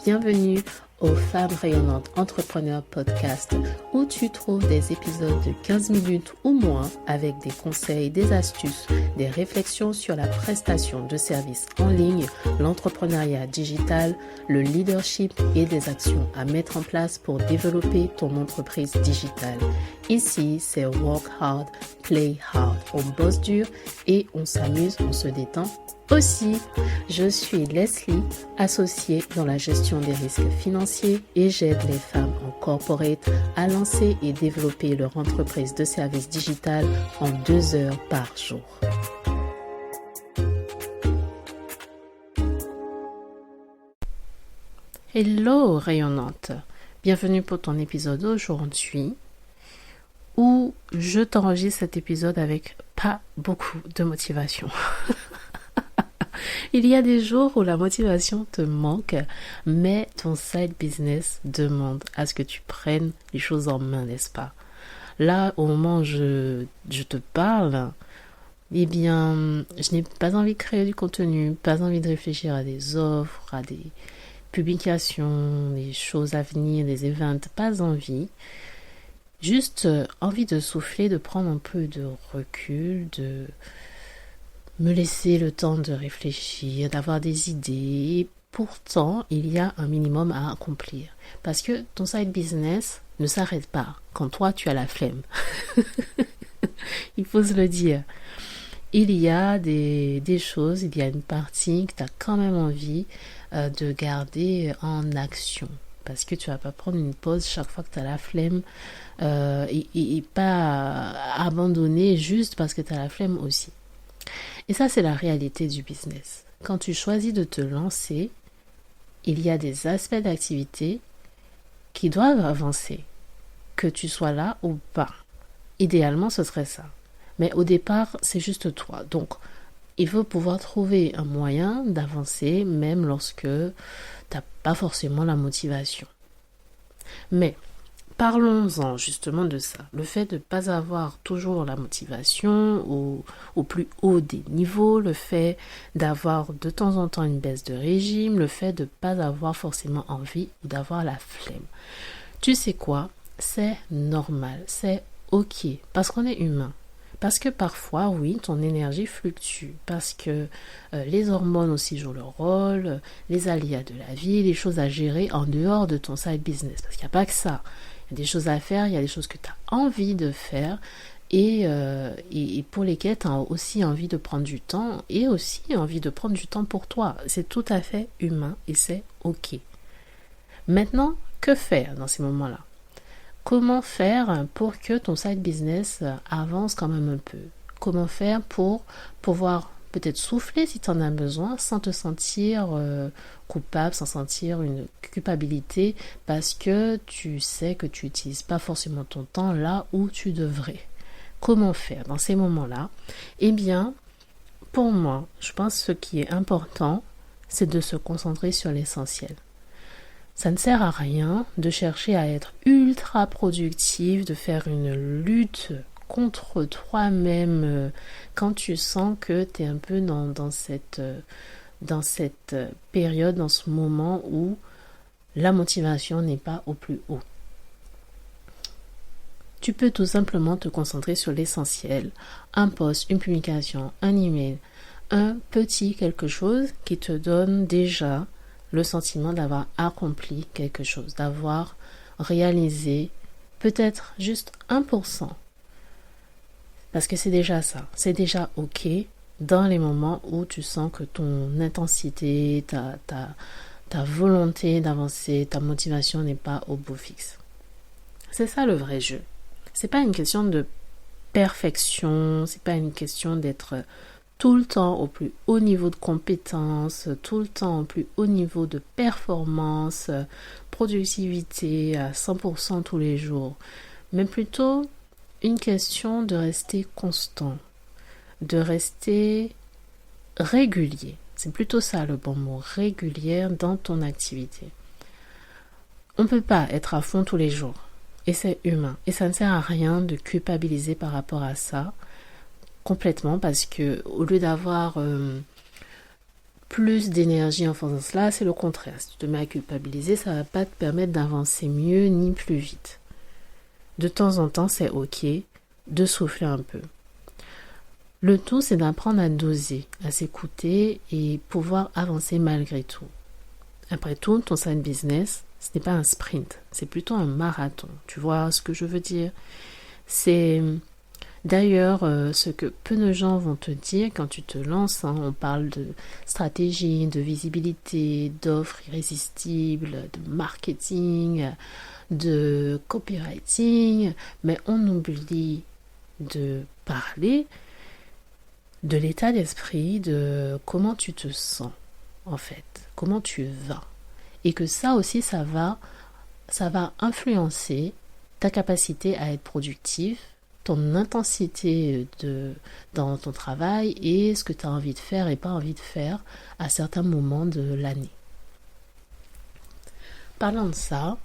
Bienvenue au Femmes Rayonnantes Entrepreneurs Podcast où tu trouves des épisodes de 15 minutes ou moins avec des conseils, des astuces, des réflexions sur la prestation de services en ligne, l'entrepreneuriat digital, le leadership et des actions à mettre en place pour développer ton entreprise digitale. Ici, c'est Work Hard, Play Hard. On bosse dur et on s'amuse, on se détend aussi. Je suis Leslie, associée dans la gestion des risques financiers et j'aide les femmes en corporate à lancer et développer leur entreprise de services digital en 2 heures par jour. Hello rayonnante, bienvenue pour ton épisode d'aujourd'hui où je t'enregistre cet épisode avec pas beaucoup de motivation. Il y a des jours où la motivation te manque, mais ton side business demande à ce que tu prennes les choses en main, n'est-ce pas? Là, au moment où je te parle, eh bien, je n'ai pas envie de créer du contenu, pas envie de réfléchir à des offres, à des publications, des choses à venir, des events, pas envie. Juste envie de souffler, de prendre un peu de recul, de me laisser le temps de réfléchir, d'avoir des idées. Et pourtant, il y a un minimum à accomplir. Parce que ton side business ne s'arrête pas quand toi, tu as la flemme. Il faut se le dire. Il y a des choses, il y a une partie que tu as quand même envie de garder en action. Parce que tu vas pas prendre une pause chaque fois que tu as la flemme et pas abandonner juste parce que tu as la flemme aussi. Et ça, c'est la réalité du business. Quand tu choisis de te lancer, il y a des aspects d'activité qui doivent avancer, que tu sois là ou pas. Idéalement, ce serait ça. Mais au départ, c'est juste toi. Donc, il faut pouvoir trouver un moyen d'avancer, même lorsque tu n'as pas forcément la motivation. Mais parlons-en justement de ça. Le fait de ne pas avoir toujours la motivation au plus haut des niveaux, le fait d'avoir de temps en temps une baisse de régime, le fait de ne pas avoir forcément envie ou d'avoir la flemme. Tu sais quoi? C'est normal, c'est ok, parce qu'on est humain. Parce que parfois, oui, ton énergie fluctue, parce que les hormones aussi jouent leur rôle, les aléas de la vie, les choses à gérer en dehors de ton side business, parce qu'il n'y a pas que ça. Il y a des choses à faire, il y a des choses que tu as envie de faire et pour lesquelles tu as aussi envie de prendre du temps et aussi envie de prendre du temps pour toi. C'est tout à fait humain et c'est ok. Maintenant, que faire dans ces moments-là? Comment faire pour que ton side business avance quand même un peu? Comment faire pour pouvoir peut-être souffler si tu en as besoin sans te sentir coupable, sans sentir une culpabilité parce que tu sais que tu n'utilises pas forcément ton temps là où tu devrais. Comment faire dans ces moments-là? Eh bien, pour moi, je pense que ce qui est important, c'est de se concentrer sur l'essentiel. Ça ne sert à rien de chercher à être ultra productif, de faire une lutte contre toi-même quand tu sens que tu es un peu dans cette période, dans ce moment où la motivation n'est pas au plus haut. Tu peux tout simplement te concentrer sur l'essentiel, un post, une publication, un email, un petit quelque chose qui te donne déjà le sentiment d'avoir accompli quelque chose, d'avoir réalisé peut-être juste 1%. Parce que c'est déjà ça, c'est déjà ok dans les moments où tu sens que ton intensité, ta volonté d'avancer, ta motivation n'est pas au beau fixe. C'est ça le vrai jeu. C'est pas une question de perfection, c'est pas une question d'être tout le temps au plus haut niveau de compétence, tout le temps au plus haut niveau de performance, productivité à 100% tous les jours, mais plutôt une question de rester constant, de rester régulier. C'est plutôt ça le bon mot, régulière dans ton activité. On ne peut pas être à fond tous les jours, et c'est humain, et ça ne sert à rien de culpabiliser par rapport à ça, complètement, parce que au lieu d'avoir plus d'énergie en faisant cela, c'est le contraire. Si tu te mets à culpabiliser, ça ne va pas te permettre d'avancer mieux ni plus vite. De temps en temps, c'est ok de souffler un peu. Le tout, c'est d'apprendre à doser, à s'écouter et pouvoir avancer malgré tout. Après tout, ton side business, ce n'est pas un sprint, c'est plutôt un marathon. Tu vois ce que je veux dire? C'est d'ailleurs ce que peu de gens vont te dire quand tu te lances. On parle de stratégie, de visibilité, d'offres irrésistibles, de marketing, de copywriting, mais on oublie de parler de l'état d'esprit, de comment tu te sens en fait, comment tu vas. Et que ça aussi, ça va influencer ta capacité à être productif, ton intensité dans ton travail et ce que tu as envie de faire et pas envie de faire à certains moments de l'année. Parlant de ça,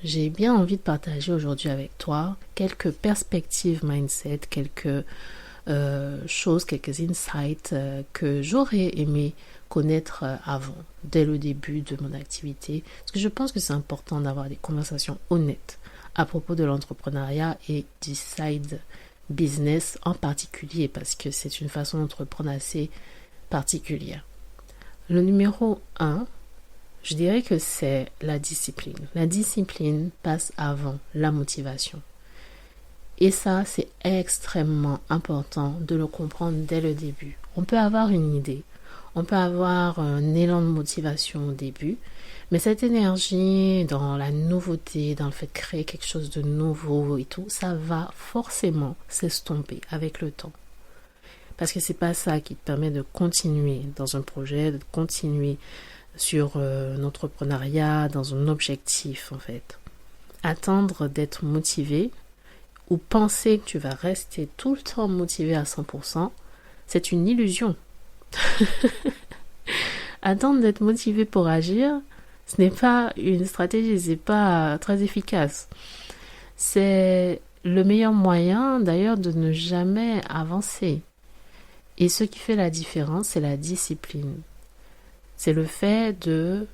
j'ai bien envie de partager aujourd'hui avec toi quelques perspectives mindset, quelques choses, quelques insights que j'aurais aimé connaître avant, dès le début de mon activité. Parce que je pense que c'est important d'avoir des conversations honnêtes à propos de l'entrepreneuriat et du side business en particulier, parce que c'est une façon d'entreprendre assez particulière. Le numéro 1, je dirais que c'est la discipline. La discipline passe avant la motivation. Et ça, c'est extrêmement important de le comprendre dès le début. On peut avoir une idée, on peut avoir un élan de motivation au début, mais cette énergie dans la nouveauté, dans le fait de créer quelque chose de nouveau et tout, ça va forcément s'estomper avec le temps. Parce que c'est pas ça qui te permet de continuer dans un projet, de continuer sur un entrepreneuriat, dans un objectif en fait. Attendre d'être motivé ou penser que tu vas rester tout le temps motivé à 100%, c'est une illusion. Attendre d'être motivé pour agir, ce n'est pas une stratégie, c'est pas très efficace. C'est le meilleur moyen d'ailleurs de ne jamais avancer. Et ce qui fait la différence, c'est la discipline. C'est le fait de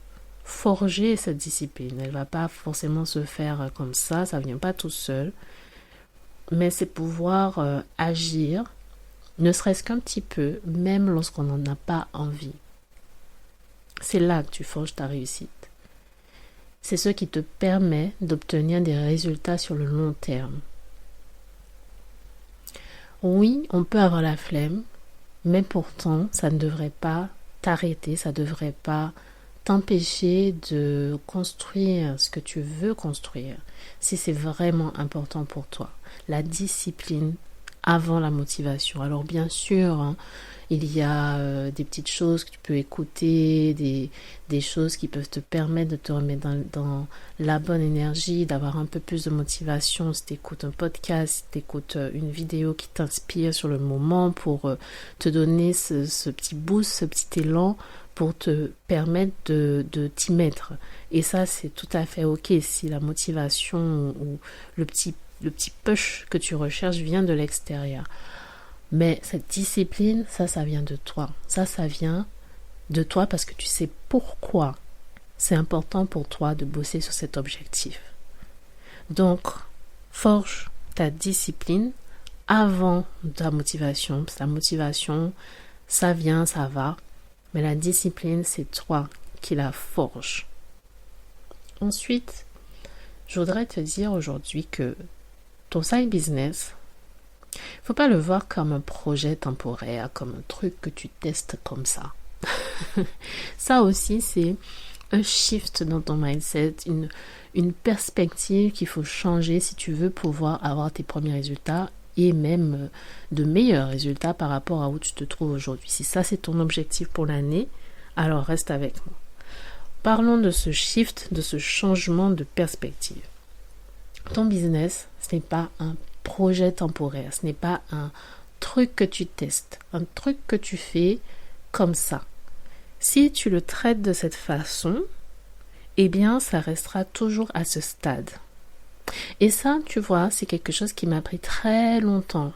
forger cette discipline. Elle ne va pas forcément se faire comme ça ne vient pas tout seul. Mais c'est pouvoir agir, ne serait-ce qu'un petit peu, même lorsqu'on n'en a pas envie. C'est là que tu forges ta réussite. C'est ce qui te permet d'obtenir des résultats sur le long terme. Oui, on peut avoir la flemme, mais pourtant, ça ne devrait pas t'arrêter, ça ne devrait pas t'empêcher de construire ce que tu veux construire, si c'est vraiment important pour toi. La discipline avant la motivation. Alors bien sûr, il y a des petites choses que tu peux écouter, des choses qui peuvent te permettre de te remettre dans la bonne énergie, d'avoir un peu plus de motivation. Si tu écoutes un podcast, si tu écoutes une vidéo qui t'inspire sur le moment pour te donner ce petit boost, ce petit élan pour te permettre de t'y mettre. Et ça, c'est tout à fait ok si la motivation ou le petit push que tu recherches vient de l'extérieur. Mais cette discipline, ça vient de toi. Ça vient de toi parce que tu sais pourquoi c'est important pour toi de bosser sur cet objectif. Donc, forge ta discipline avant ta motivation. Parce que la motivation, ça vient, ça va. Mais la discipline, c'est toi qui la forge. Ensuite, je voudrais te dire aujourd'hui que ton side business, il ne faut pas le voir comme un projet temporaire, comme un truc que tu testes comme ça. Ça aussi, c'est un shift dans ton mindset, une perspective qu'il faut changer si tu veux pouvoir avoir tes premiers résultats et même de meilleurs résultats par rapport à où tu te trouves aujourd'hui. Si ça, c'est ton objectif pour l'année, alors reste avec moi. Parlons de ce shift, de ce changement de perspective. Ton business, ce n'est pas un projet temporaire, ce n'est pas un truc que tu testes, un truc que tu fais comme ça. Si tu le traites de cette façon, eh bien, ça restera toujours à ce stade. Et ça, tu vois, c'est quelque chose qui m'a pris très longtemps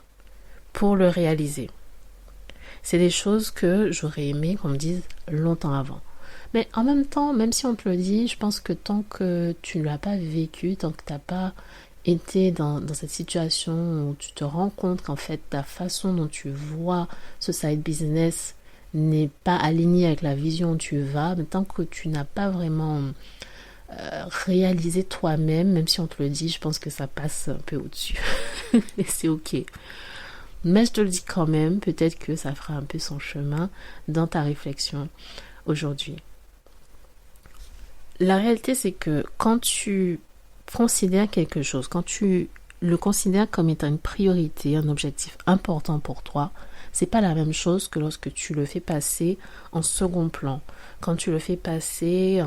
pour le réaliser. C'est des choses que j'aurais aimé qu'on me dise longtemps avant. Mais en même temps, même si on te le dit, je pense que tant que tu ne l'as pas vécu, tant que tu n'as pas été dans cette situation où tu te rends compte qu'en fait ta façon dont tu vois ce side business n'est pas alignée avec la vision où tu vas, mais tant que tu n'as pas vraiment réalisé toi-même, même si on te le dit, je pense que ça passe un peu au-dessus. Et c'est ok. Mais je te le dis quand même, peut-être que ça fera un peu son chemin dans ta réflexion aujourd'hui. La réalité, c'est que quand tu considères quelque chose, quand tu le considères comme étant une priorité, un objectif important pour toi, c'est pas la même chose que lorsque tu le fais passer en second plan. Quand tu le fais passer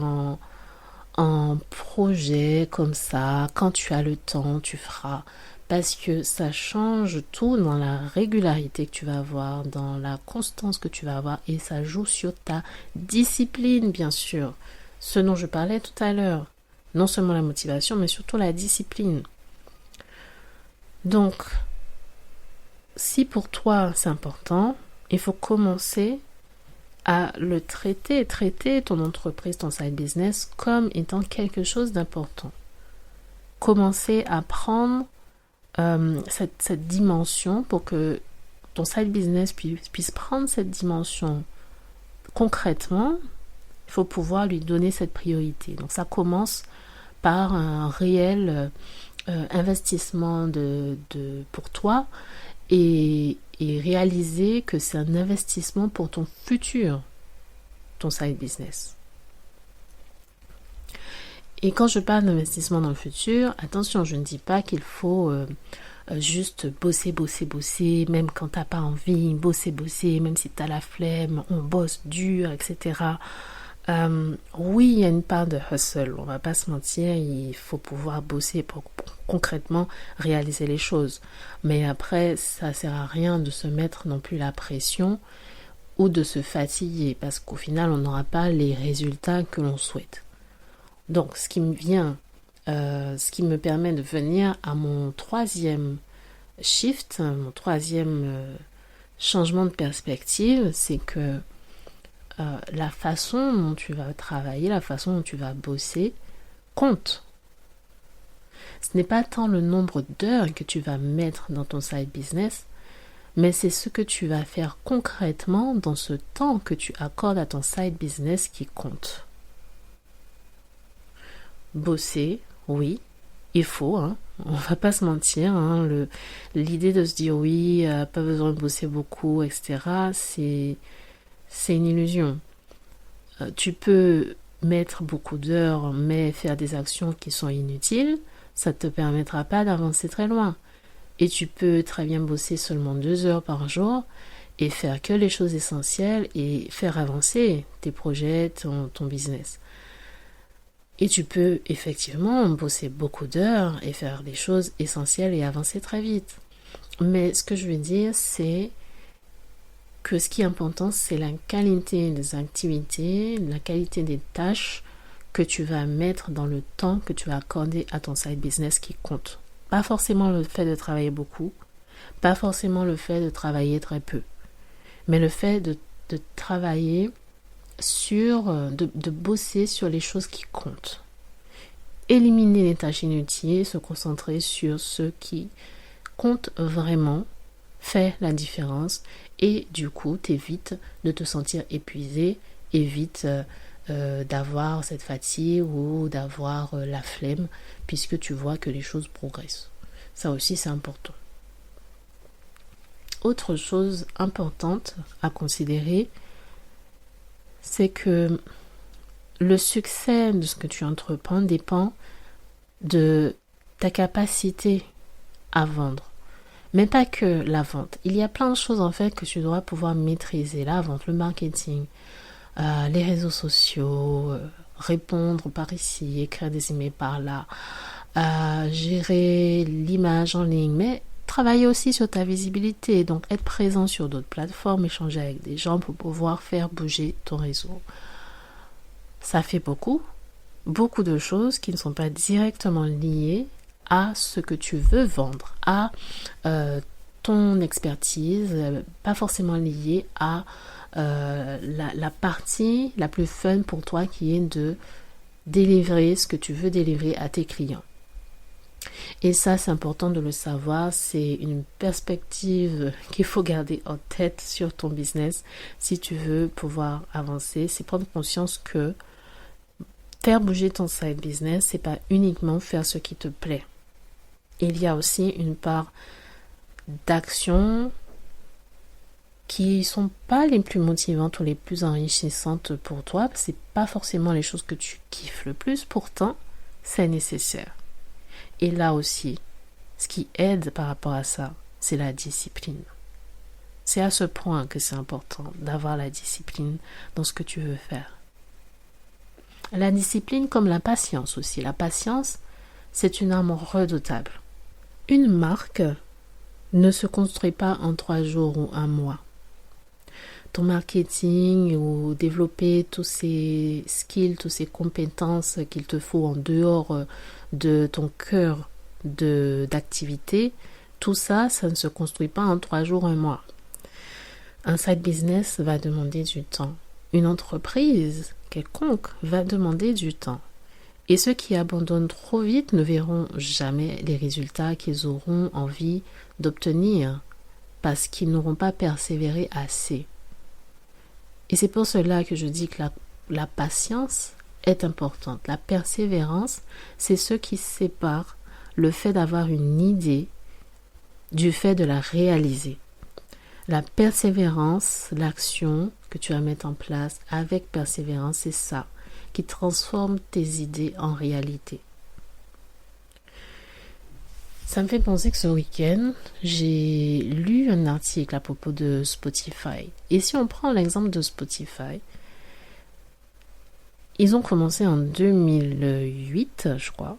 en projet comme ça, quand tu as le temps, tu feras. Parce que ça change tout dans la régularité que tu vas avoir, dans la constance que tu vas avoir, et ça joue sur ta discipline, bien sûr. Ce dont je parlais tout à l'heure. Non seulement la motivation, mais surtout la discipline. Donc, si pour toi c'est important, il faut commencer à le traiter ton entreprise, ton side business comme étant quelque chose d'important. Commencer à prendre cette dimension pour que ton side business puisse prendre cette dimension concrètement. Il faut pouvoir lui donner cette priorité. Donc ça commence par un réel investissement pour toi et réaliser que c'est un investissement pour ton futur, ton side business. Et quand je parle d'investissement dans le futur, attention, je ne dis pas qu'il faut juste bosser, même quand t'as pas envie, bosser, même si t'as la flemme, on bosse dur, etc. Oui, il y a une part de hustle, on va pas se mentir, il faut pouvoir bosser pour concrètement réaliser les choses. Mais après, ça sert à rien de se mettre non plus la pression ou de se fatiguer, parce qu'au final, on n'aura pas les résultats que l'on souhaite. Donc, ce qui me permet de venir à mon troisième shift, mon troisième changement de perspective, c'est que la façon dont tu vas travailler, la façon dont tu vas bosser compte. Ce n'est pas tant le nombre d'heures que tu vas mettre dans ton side business, mais c'est ce que tu vas faire concrètement dans ce temps que tu accordes à ton side business qui compte. Bosser, oui, il faut, hein. On va pas se mentir, hein. L'idée de se dire oui, pas besoin de bosser beaucoup, etc., c'est une illusion. Tu peux mettre beaucoup d'heures, mais faire des actions qui sont inutiles, ça ne te permettra pas d'avancer très loin. Et tu peux très bien bosser seulement 2 heures par jour et faire que les choses essentielles et faire avancer tes projets, ton business. Et tu peux effectivement bosser beaucoup d'heures et faire des choses essentielles et avancer très vite. Mais ce que je veux dire, c'est que ce qui est important, c'est la qualité des activités, la qualité des tâches que tu vas mettre dans le temps que tu vas accorder à ton side business qui compte. Pas forcément le fait de travailler beaucoup, pas forcément le fait de travailler très peu, mais le fait de travailler de bosser sur les choses qui comptent. Éliminer les tâches inutiles, se concentrer sur ce qui compte vraiment, fait la différence et du coup t'évites de te sentir épuisé, évite d'avoir cette fatigue ou d'avoir la flemme puisque tu vois que les choses progressent. Ça aussi c'est important. Autre chose importante à considérer, c'est que le succès de ce que tu entreprends dépend de ta capacité à vendre. Mais pas que la vente. Il y a plein de choses en fait que tu dois pouvoir maîtriser. La vente, le marketing, les réseaux sociaux, répondre par ici, écrire des emails par là, gérer l'image en ligne, mais travailler aussi sur ta visibilité, donc être présent sur d'autres plateformes, échanger avec des gens pour pouvoir faire bouger ton réseau. Ça fait beaucoup de choses qui ne sont pas directement liées à ce que tu veux vendre, à ton expertise, pas forcément liée à la partie la plus fun pour toi qui est de délivrer ce que tu veux délivrer à tes clients. Et ça, c'est important de le savoir, c'est une perspective qu'il faut garder en tête sur ton business si tu veux pouvoir avancer. C'est prendre conscience que faire bouger ton side business, c'est pas uniquement faire ce qui te plaît. Il y a aussi une part d'actions qui sont pas les plus motivantes ou les plus enrichissantes pour toi. C'est pas forcément les choses que tu kiffes le plus, pourtant, c'est nécessaire. Et là aussi, ce qui aide par rapport à ça, c'est la discipline. C'est à ce point que c'est important d'avoir la discipline dans ce que tu veux faire. La discipline comme la patience aussi. La patience, c'est une arme redoutable. Une marque ne se construit pas en 3 jours ou 1 mois. Ton marketing ou développer tous ces skills, toutes ces compétences qu'il te faut en dehors de ton cœur d'activité, tout ça, ça ne se construit pas en 3 jours, 1 mois. Un side business va demander du temps. Une entreprise quelconque va demander du temps. Et ceux qui abandonnent trop vite ne verront jamais les résultats qu'ils auront envie d'obtenir parce qu'ils n'auront pas persévéré assez. Et c'est pour cela que je dis que la patience est importante. La persévérance, c'est ce qui sépare le fait d'avoir une idée du fait de la réaliser. La persévérance, l'action que tu vas mettre en place avec persévérance, c'est ça qui transforme tes idées en réalité. Ça me fait penser que ce week-end, j'ai lu un article à propos de Spotify. Et si on prend l'exemple de Spotify, ils ont commencé en 2008, je crois,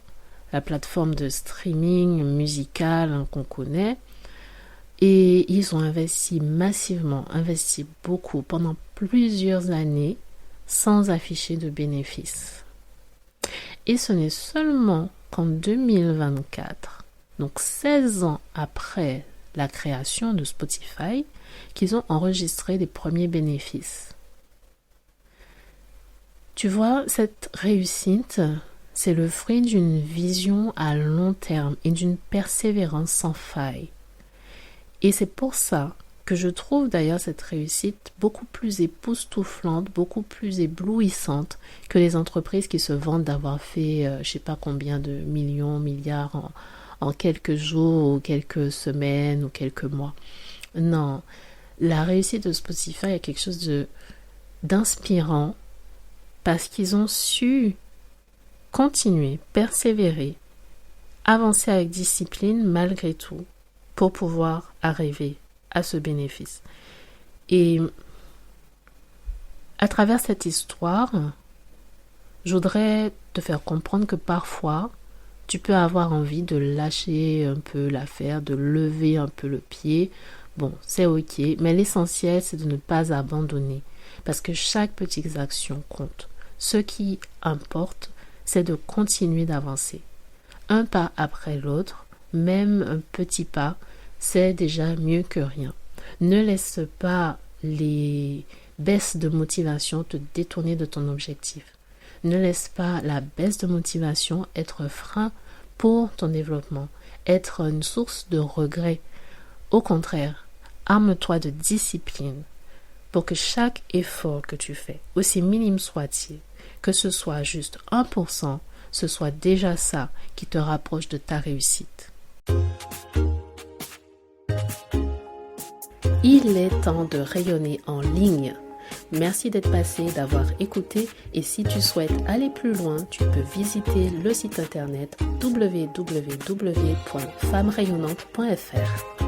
la plateforme de streaming musical qu'on connaît. Et ils ont massivement investi beaucoup pendant plusieurs années sans afficher de bénéfices. Et ce n'est seulement qu'en 2024, donc 16 ans après la création de Spotify, qu'ils ont enregistré les premiers bénéfices. Tu vois, cette réussite, c'est le fruit d'une vision à long terme et d'une persévérance sans faille. Et c'est pour ça que je trouve d'ailleurs cette réussite beaucoup plus époustouflante, beaucoup plus éblouissante que les entreprises qui se vantent d'avoir fait je sais pas combien de millions, milliards en quelques jours ou quelques semaines ou quelques mois. Non, la réussite de Spotify est quelque chose d'inspirant parce qu'ils ont su continuer, persévérer, avancer avec discipline malgré tout pour pouvoir arriver à ce bénéfice. Et à travers cette histoire, je voudrais te faire comprendre que parfois, tu peux avoir envie de lâcher un peu l'affaire, de lever un peu le pied. Bon, c'est ok, mais l'essentiel, c'est de ne pas abandonner. Parce que chaque petite action compte. Ce qui importe, c'est de continuer d'avancer. Un pas après l'autre, même un petit pas, c'est déjà mieux que rien. Ne laisse pas les baisses de motivation te détourner de ton objectif. Ne laisse pas la baisse de motivation être un frein pour ton développement, être une source de regret. Au contraire, arme-toi de discipline pour que chaque effort que tu fais, aussi minime soit-il, que ce soit juste 1%, ce soit déjà ça qui te rapproche de ta réussite. Il est temps de rayonner en ligne. Merci d'être passé, d'avoir écouté et si tu souhaites aller plus loin, tu peux visiter le site internet www.femmerayonnantes.fr.